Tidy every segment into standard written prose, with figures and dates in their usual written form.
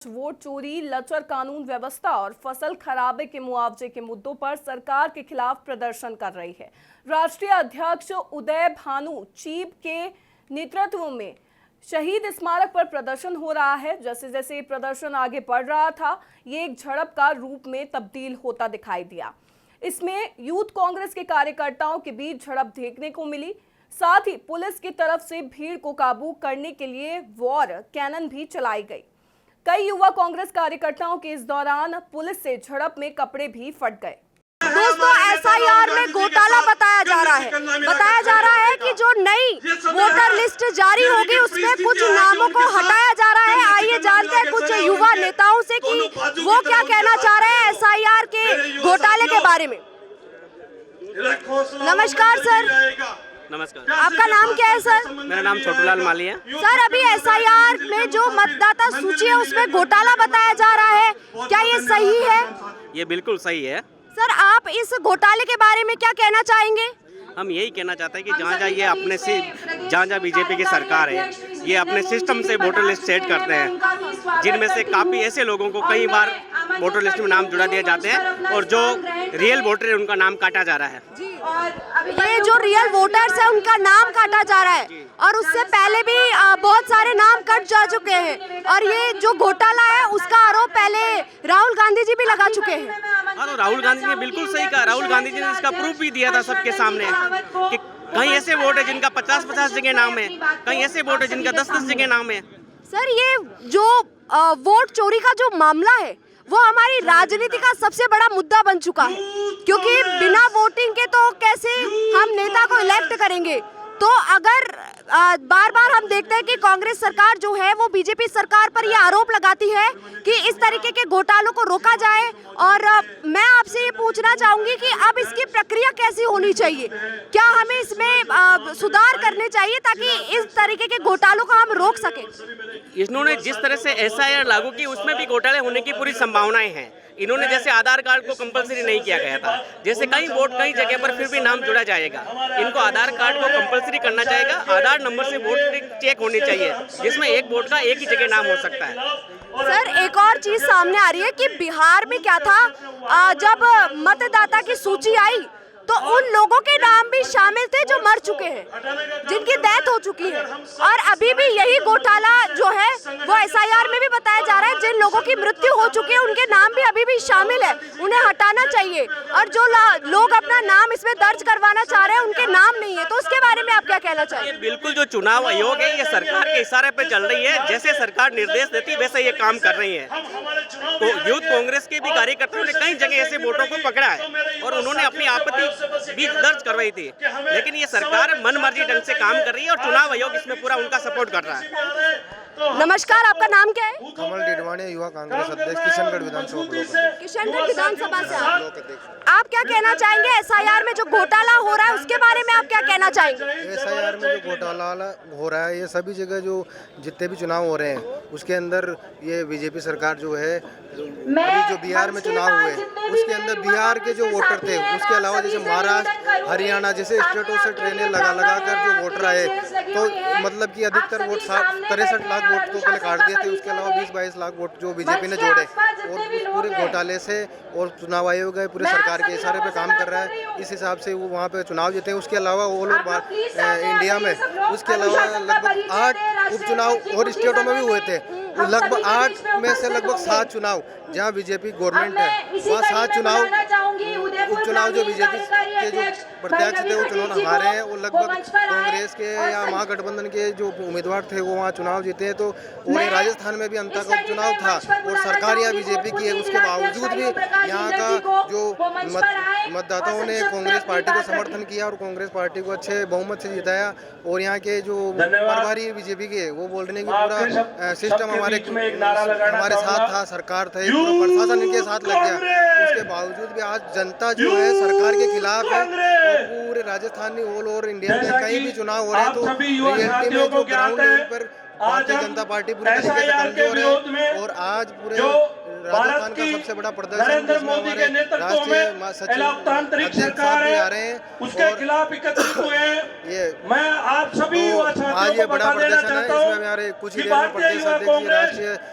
Vote चोरी, लचर कानून व्यवस्था और फसल खराबे के मुआवजे के मुद्दों पर सरकार के खिलाफ प्रदर्शन कर रही है। राष्ट्रीय अध्यक्ष उदय भानु चीब के नेतृत्व में शहीद स्मारक पर प्रदर्शन हो रहा है। जैसे जैसे प्रदर्शन आगे बढ़ रहा था, ये एक झड़प का रूप में तब्दील होता दिखाई दिया। इसमें यूथ कांग्रेस के कार्यकर्ताओं के बीच झड़प देखने को मिली। साथ ही पुलिस की तरफ से भीड़ को काबू करने के लिए वॉर कैनन भी चलाई गई। कई युवा कांग्रेस कार्यकर्ताओं के इस दौरान पुलिस से झड़प में कपड़े भी फट गए। दोस्तों, एसआईआर में घोटाला बताया जा रहा है कि जो नई वोटर लिस्ट जारी होगी उसमें कुछ नामों को हटाया जा रहा है। आइए जानते हैं कुछ युवा नेताओं से कि वो क्या कहना चाह रहे हैं एसआईआर के घोटाले के बारे में। नमस्कार सर। नमस्कार। आपका नाम क्या है सर? मेरा नाम छोटूलाल माली है। सर, अभी एसआईआर में जो मतदाता सूची है उसमें घोटाला बताया जा रहा है, क्या ये सही है? ये बिल्कुल सही है। सर, आप इस घोटाले के बारे में क्या कहना चाहेंगे? हम यही कहना चाहते हैं कि जहाँ ये अपने से जहाँ बीजेपी की सरकार है, ये अपने सिस्टम से वोटर लिस्ट सेट करते हैं, जिनमें से काफ़ी ऐसे लोगों को कई बार वोटर लिस्ट में नाम जुड़ा दिए जाते हैं और जो रियल वोटर है उनका नाम काटा जा रहा है। ये जो रियल वोटर्स है उनका नाम काटा जा रहा है और उससे पहले भी बहुत सारे नाम कट जा चुके हैं और ये जो घोटाला है उसका आरोप पहले राहुल गांधी जी भी लगा चुके हैं। हाँ, तो राहुल गांधी ने बिल्कुल सही कहा। राहुल गांधी जी ने इसका प्रूफ भी दिया था सबके सामने कि कहीं ऐसे वोट है जिनका 50-50 जगह नाम है, कहीं ऐसे वोट है जिनका 10-10 जगह नाम है। सर, ये जो वोट चोरी का जो मामला है वो हमारी राजनीति का सबसे बड़ा मुद्दा बन चुका है, क्योंकि बिना वोटिंग के तो कैसे हम नेता को इलेक्ट करेंगे। तो अगर बार बार हम देखते हैं कि कांग्रेस सरकार जो है वो बीजेपी सरकार पर यह आरोप लगाती है कि इस तरीके के घोटालों को रोका जाए, और मैं आपसे ये पूछना चाहूंगी कि अब इसकी प्रक्रिया कैसी होनी चाहिए? क्या हमें इसमें सुधार करने चाहिए ताकि इस तरीके के घोटालों को हम रोक सकें? इन्होंने जिस तरह से एसआईआर लागू की उसमें भी घोटाले होने की पूरी संभावनाएं हैं। इन्होंने जैसे आधार कार्ड को कंपलसरी नहीं किया गया था, जैसे कई वोट कई जगह पर फिर भी नाम जुड़ा जाएगा, इनको आधार कार्ड को कंपलसरी करना चाहेगा। आधार नंबर से वोट चेक होनी चाहिए, जिसमें एक वोट का एक ही जगह नाम हो सकता है। सर, एक और चीज सामने आ रही है कि बिहार में क्या था, जब मतदाता की सूची आई तो उन लोगों के नाम भी शामिल थे जो मर चुके हैं, जिनकी डेथ हो चुकी है, और अभी भी यही घोटाला जो है वो एसआईआर में भी बताया जा रहा है। जिन लोगों की मृत्यु हो चुकी है उनके नाम भी अभी भी शामिल है, उन्हें हटाना चाहिए, और जो लोग अपना नाम इसमें दर्ज करवाना चाह रहे हैं उनके नाम नहीं है, तो उसके बारे में आप क्या कहना चाहेंगे? बिल्कुल, जो चुनाव आयोग है ये सरकार के इशारे पे चल रही है, जैसे सरकार निर्देश देती वैसे ये काम कर रही है। तो यूथ कांग्रेस के भी कार्यकर्ताओं ने कई जगह ऐसे वोटों को पकड़ा है और उन्होंने अपनी आपत्ति भी दर्ज करवाई थी, लेकिन ये सरकार मनमर्जी ढंग से काम कर रही है और चुनाव आयोग इसमें पूरा उनका सपोर्ट कर रहा है। नमस्कार, आपका नाम क्या है? कमल डिडवाणी, युवा कांग्रेस अध्यक्ष, किशनगढ़ विधानसभा ब्लॉक। किशनगढ़ विधानसभा से आप क्या कहना चाहेंगे? एसआईआर में जो घोटाला हो रहा है उसके बारे में आप क्या कहना चाहेंगे? एसआईआर में जो घोटाला हो रहा है, ये सभी जगह जो जितने भी चुनाव हो रहे हैं उसके अंदर ये बीजेपी सरकार जो है, अभी जो बिहार में चुनाव हुए उसके अंदर बिहार के जो वोटर थे, उसके अलावा जैसे महाराष्ट्र, हरियाणा जैसे स्टेटों से ट्रेनें लगा कर जो वोटर आए, तो मतलब कि अधिकतर वोट 63 लाख वोट तो पहले काट दिए थे, उसके अलावा 20-22 लाख वोट जो बीजेपी ने जोड़े, और उस पूरे घोटाले से और चुनाव आयोग है पूरे सरकार के इशारे पे काम कर रहा है। इस हिसाब से वो वहाँ पे चुनाव जीते। उसके अलावा ऑल ओवर इंडिया में उसके अलावा लगभग 8 उपचुनाव और स्टेटों में भी हुए थे, लगभग 8 में से लगभग 7 चुनाव जहाँ बीजेपी गवर्नमेंट है वहाँ 7 उपचुनाव जो बीजेपी के जो प्रत्याशी थे वो चुनाव हारे हैं, वो लगभग कांग्रेस के या महागठबंधन के जो उम्मीदवार थे वो वहाँ चुनाव जीते हैं। तो और राजस्थान में भी अंतर का उपचुनाव था और सरकार यहाँ बीजेपी की है, उसके बावजूद भी यहाँ का जो मतदाताओं ने कांग्रेस पार्टी को समर्थन किया और कांग्रेस पार्टी को अच्छे बहुमत से जिताया। और यहाँ के जो प्रभारी बीजेपी के वो बोल रहे हैं कि पूरा सिस्टम हमारे साथ था, सरकार था, प्रशासन इनके साथ लग गया। उसके बावजूद भी आज जनता जो है सरकार के खिलाफ है, और पूरे राजस्थान में ऑल ओवर इंडिया में कहीं भी चुनाव हो रहे हैं तो रियलिटी में जो ग्राउंड लेवल पर भारतीय जनता पार्टी पूरी तरीके से कमजोर है और आज पूरे राजस्थान का सबसे बड़ा प्रदर्शन जिसमें हमारे राष्ट्रीय सचिव अध्यक्ष साहब भी आ रहे हैं उसके खिलाफ एकत्रित हुए हैं। ये मैं आप सभी युवा आज साथियों ये को बड़ा बता देना प्रदर्शन है। चाहता इसमें हूं हमारे कुछ ही कि देर में भारतीय प्रदेश युवा अध्यक्ष जी, कांग्रेस,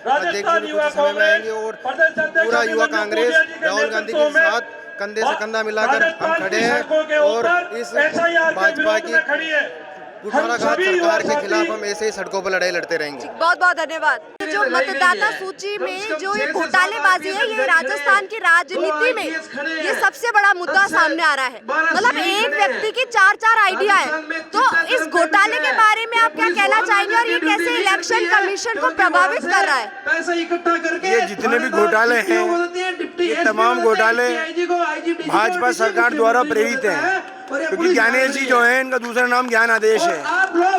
राष्ट्रीय अध्यक्ष जी कुछ समय में आएंगे और पूरा युवा कांग्रेस राहुल गांधी के साथ कंधे से कंधा मिलाकर हम खड़े हैं और इस भाजपा की कुठाराघात सरकार के खिलाफ हम ऐसे ही सड़कों पर लड़ाई लड़ते रहेंगे। बहुत बहुत धन्यवाद। जो मतदाता सूची में जो ये घोटालेबाजी है, ये राजस्थान की राजनीति में ये सबसे बड़ा मुद्दा सामने आ रहा है। मतलब एक व्यक्ति की 4 आइडिया है। तो इस घोटाले के बारे में आप क्या कहना चाहेंगे और ये कैसे इलेक्शन कमीशन को प्रभावित कर रहा है? पैसा इकट्ठा करके ये जितने भी घोटाले हैं, ये तमाम घोटाले भाजपा सरकार द्वारा प्रेरित हैं, क्योंकि ज्ञानेश जी जो है इनका दूसरा नाम ज्ञान आदेश है,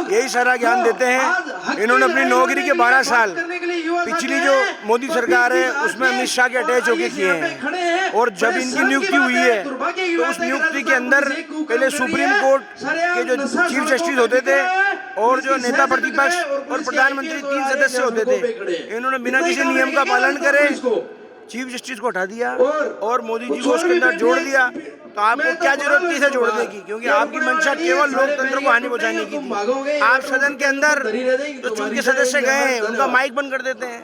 यही सारा ज्ञान देते हैं। इन्होंने अपनी नौकरी के 12 साल पिछली जो मोदी सरकार है उसमें अमित शाह के अटैच होके किए हैं और जब इनकी नियुक्ति हुई है तो उस नियुक्ति के अंदर पहले सुप्रीम कोर्ट के जो चीफ जस्टिस होते थे और जो नेता प्रतिपक्ष और प्रधानमंत्री 3 सदस्य होते थे, इन्होंने बिना किसी नियम का पालन करे चीफ जस्टिस को हटा दिया और मोदी जी को उसके अंदर जोड़ दिया। तो आपको क्या जरूरत थी इसे जोड़ने की, क्योंकि आपकी मंशा केवल लोकतंत्र को हानि पहुंचाने की थी। आप सदन के अंदर जो चुन के सदस्य गए उनका माइक बंद कर देते हैं,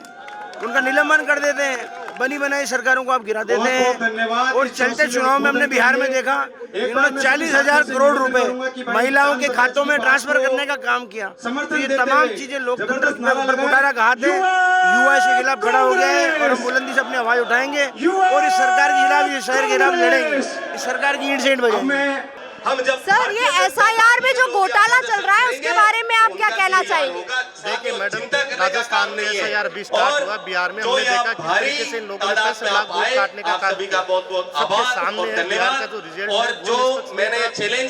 उनका निलंबन कर देते हैं, बनी बनाई सरकारों को आप गिरा देते हैं। और चलते चुनाव में हमने बिहार में देखा, इन्होंने 40,000 करोड़ रुपए महिलाओं के खातों में ट्रांसफर करने का काम किया। तो ये तमाम चीजें लोकतंत्र पर कुठाराघात है। युवा इसके खिलाफ खड़ा हो गया है और हम बुलंदी से अपनी आवाज उठाएंगे और इस सरकार के खिलाफ, इस शहर के खिलाफ लड़ेंगे, इस सरकार की ईंट से ईंट बजाएंगे। सर, ये SIR में जो घोटाला चल रहा है उसके बारे में आप क्या कहना चाहेंगे? देखिए मैडम, राजस्थान में SIR भी स्टार्ट हुआ, बिहार में हमने देखा किस तरीके से इन लोगों ने 10 लाख वोट काटने का काम किया। सबके सामने है बिहार का जो रिजल्ट है,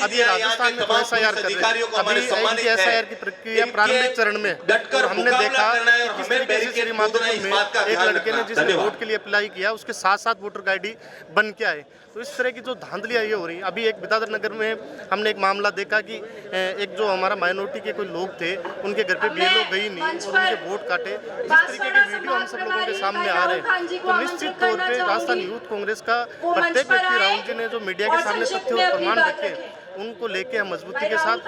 अभी राजस्थान में SIR कर रहे हैं। अभी SIR की प्रक्रिया प्रारंभिक चरण में और हमने देखा कि किस तरीके से श्री माधोपुर में एक लड़के ने जिसने वोट के लिए अप्लाई किया उसके साथ वोटर ID बन के आए। तो इस तरह की जो धांधलियाँ ये हो रही, अभी एक बिदादर नगर में हमने एक मामला देखा कि एक जो हमारा माइनॉरिटी के कोई लोग थे उनके घर पे BLO गई नहीं और उनके वोट काटे। इस तरीके के वीडियो हम सब लोगों के सामने आ रहे हैं। तो निश्चित तौर पे राजस्थान यूथ कांग्रेस का प्रत्येक व्यक्ति, राहुल जी ने जो मीडिया के सामने तथ्य और प्रमाण रखे उनको लेके हम मजबूती के साथ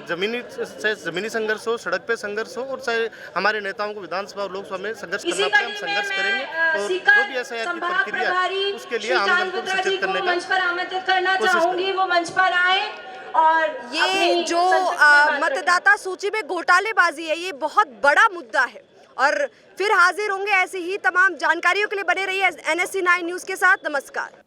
जमीनी संघर्ष हो, सड़क पे संघर्ष हो और चाहे हमारे नेताओं को विधानसभा और लोकसभा में संघर्ष करना पड़े, हम संघर्ष करेंगे और जो भी SIR की प्रक्रिया है उसके लिए आमजन को सचेत करने का कोशिश करेंगे। और ये जो मतदाता सूची में घोटालेबाजी है, ये बहुत बड़ा मुद्दा है और फिर हाजिर होंगे ऐसी ही तमाम जानकारियों के लिए। बने रहिए NSC 9 न्यूज़ के साथ। नमस्कार।